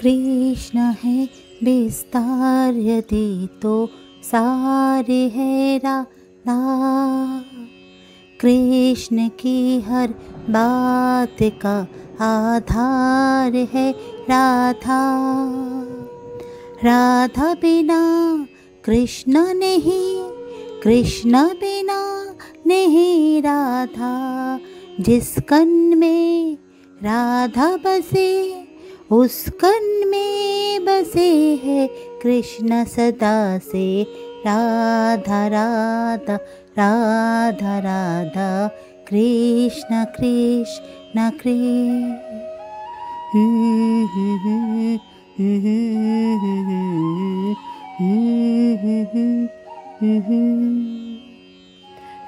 कृष्ण है विस्तार यदि तो सारे है राधा। कृष्ण की हर बात का आधार है राधा। राधा बिना कृष्ण नहीं, कृष्ण बिना नहीं राधा। जिस कन में राधा बसे उस कन में बसे है कृष्ण सदा से। राधा राधा राधा राधा कृष्ण कृष्ण कृष्ण।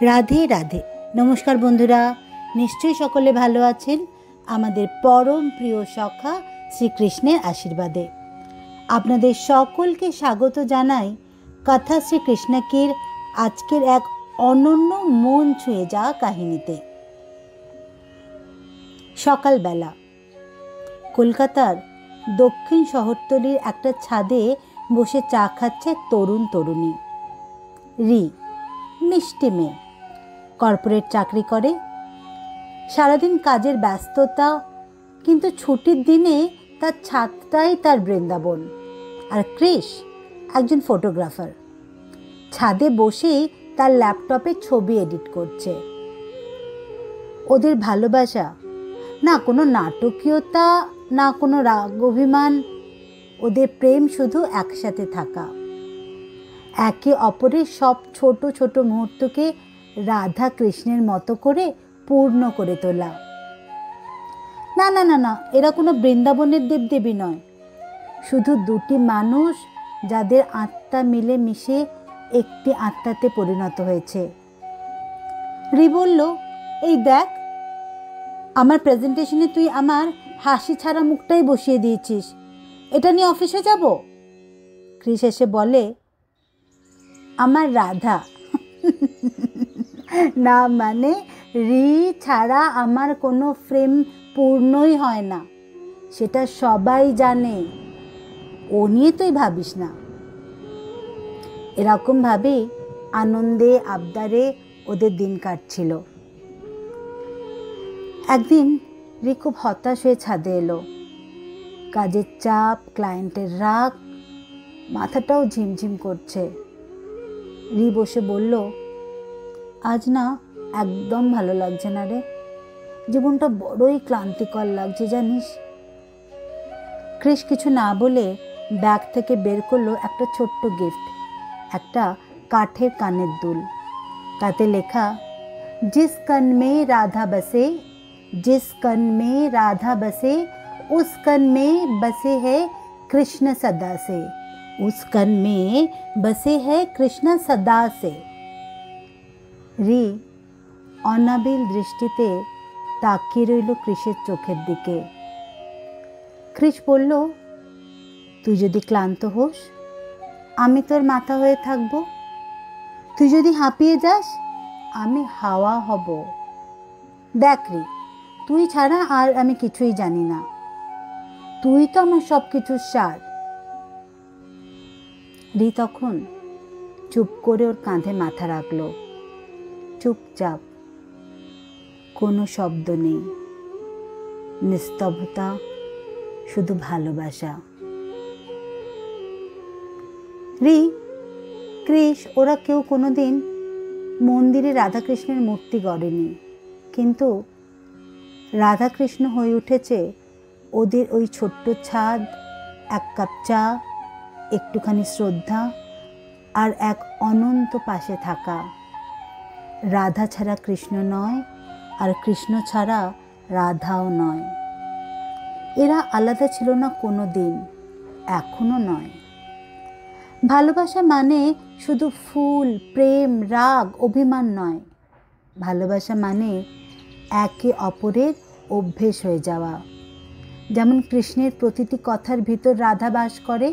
রাধে রাধে। নমস্কার বন্ধুরা, নিশ্চয়ই সকলে ভালো আছেন। আমাদের পরম প্রিয় সখা শ্রীকৃষ্ণের আশীর্বাদে আপনাদের সকলকে স্বাগত জানাই কথা শ্রীকৃষ্ণকীর আজকের এক অনন্য মন ছুঁয়ে যাওয়া কাহিনীতে। সকালবেলা কলকাতার দক্ষিণ শহরতলির একটা ছাদে বসে চা খাচ্ছে তরুণ তরুণী। রি মিষ্টি মেয়ে, কর্পোরেট চাকরি করে, সারাদিন কাজের ব্যস্ততা, কিন্তু ছুটির দিনে তার ছাদটাই তার বৃন্দাবন। আর কৃষ একজন ফটোগ্রাফার, ছাদে বসেই তার ল্যাপটপে ছবি এডিট করছে। ওদের ভালোবাসা না কোনো নাটকীয়তা, না কোনো রাগ অভিমান, ওদের প্রেম শুধু একসাথে থাকা, একে অপরের সব ছোট ছোট মুহূর্তকে রাধা কৃষ্ণের মতো করে পূর্ণ করে তোলা। না না না না, এরা কোনো বৃন্দাবনের দেবদেবী নয়, শুধু দুটি মানুষ যাদের আত্মা মিলে মিশে একটি আত্মাতে পরিণত হয়েছে। রি বলল, এই দেখ, আমার প্রেজেন্টেশনে তুই আমার হাসি ছাড়া মুখটাই বসিয়ে দিয়েছিস, এটা নিয়ে অফিসে যাব। কৃষ এসে বলে, আমার রাধা না মানে রি ছাড়া আমার কোনো ফ্রেম পূর্ণই হয় না, সেটা সবাই জানে, ও নিয়ে তুই ভাবিস না। এরকমভাবেই আনন্দে আবদারে ওদের দিন কাটছিল। একদিন রি খুব হতাশ হয়ে ছাদে এলো। কাজের চাপ, ক্লায়েন্টের রাগ, মাথাটাও ঝিমঝিম করছে। রি বসে বলল, আজ না একদম ভালো লাগছে না রে, জীবনটা বড়ই ক্লান্তিকর লাগছে জানিস। কৃষ কিছু না বলে ব্যাগ থেকে বের করলো একটা ছোট্ট গিফট, একটা কাঠের কানের দুল। তাতে লেখা, जिस कन में राधा बसे, जिस कन में राधा बसे उस कन में बसे है कृष्ण सदा से, उस कन में बसे है कृष्ण सदा से। রি অনাবিল দৃষ্টিতে তাকিয়ে রইল কৃষের চোখের দিকে। কৃষ বলল, তুই যদি ক্লান্ত হোস আমি তোর মাথা হয়ে থাকব, তুই যদি হাঁপিয়ে যাস আমি হাওয়া হব। দেখ রি, তুই ছাড়া আর আমি কিছুই জানি না, তুই তো আমার সব কিছুর সার। রি তখন চুপ করে ওর কাঁধে মাথা রাখলো। চুপচাপ, কোনো শব্দ নেই, নিস্তব্ধতা, শুধু ভালোবাসা। রি, কৃষ ওরা কেউ কোনোদিন মন্দিরে রাধাকৃষ্ণের মূর্তি গড়েনি, কিন্তু রাধাকৃষ্ণ হয়ে উঠেছে ওদের ওই ছোট্ট ছাদ, এক কাপ চা, একটুখানি শ্রদ্ধা আর এক অনন্ত পাশে থাকা। রাধা ছাড়া কৃষ্ণ নয়, আর কৃষ্ণ ছাড়া রাধাও নয়। এরা আলাদা ছিল না কোনো দিন, এখনো নয়। ভালোবাসা মানে শুধু ফুল, প্রেম, রাগ, অভিমান নয়। ভালোবাসা মানে একে অপরের অভ্যেস হয়ে যাওয়া। যেমন কৃষ্ণের প্রতিটি কথার ভিতর রাধা বাস করে,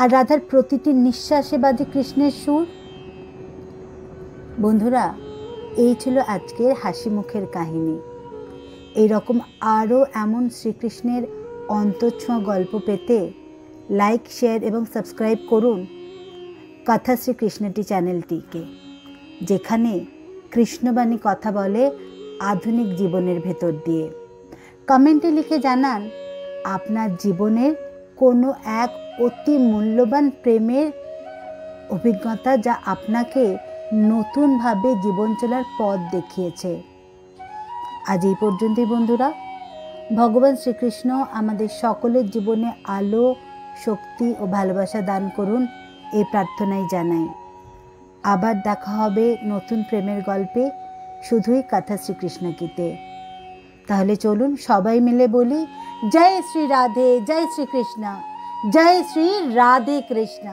আর রাধার প্রতিটি নিঃশ্বাসে বাজে কৃষ্ণের সুর। বন্ধুরা, এই ছিল আজকের হাসি মুখের কাহিনী। এই রকম আরও এমন শ্রীকৃষ্ণের অন্তঃছোঁয়া গল্প পেতে লাইক, শেয়ার এবং সাবস্ক্রাইব করুন কথা শ্রীকৃষ্ণটি চ্যানেলটিকে, যেখানে কৃষ্ণবাণী কথা বলে আধুনিক জীবনের ভেতর দিয়ে। কমেন্টে লিখে জানান আপনার জীবনের কোনো এক অতি মূল্যবান প্রেমের অভিজ্ঞতা, যা আপনাকে নতুনভাবে জীবন চলার পথ দেখিয়েছে। আজ এই পর্যন্তই বন্ধুরা। ভগবান শ্রীকৃষ্ণ আমাদের সকলের জীবনে আলো, শক্তি ও ভালোবাসা দান করুন, এই প্রার্থনাই জানাই। আবার দেখা হবে নতুন প্রেমের গল্পে, শুধুই কথা শ্রীকৃষ্ণগীতে। তাহলে চলুন সবাই মিলে বলি, জয় শ্রী রাধে, জয় শ্রীকৃষ্ণ, জয় শ্রী রাধে কৃষ্ণ।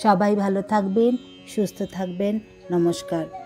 সবাই ভালো থাকবেন, সুস্থ থাকবেন। নমস্কার।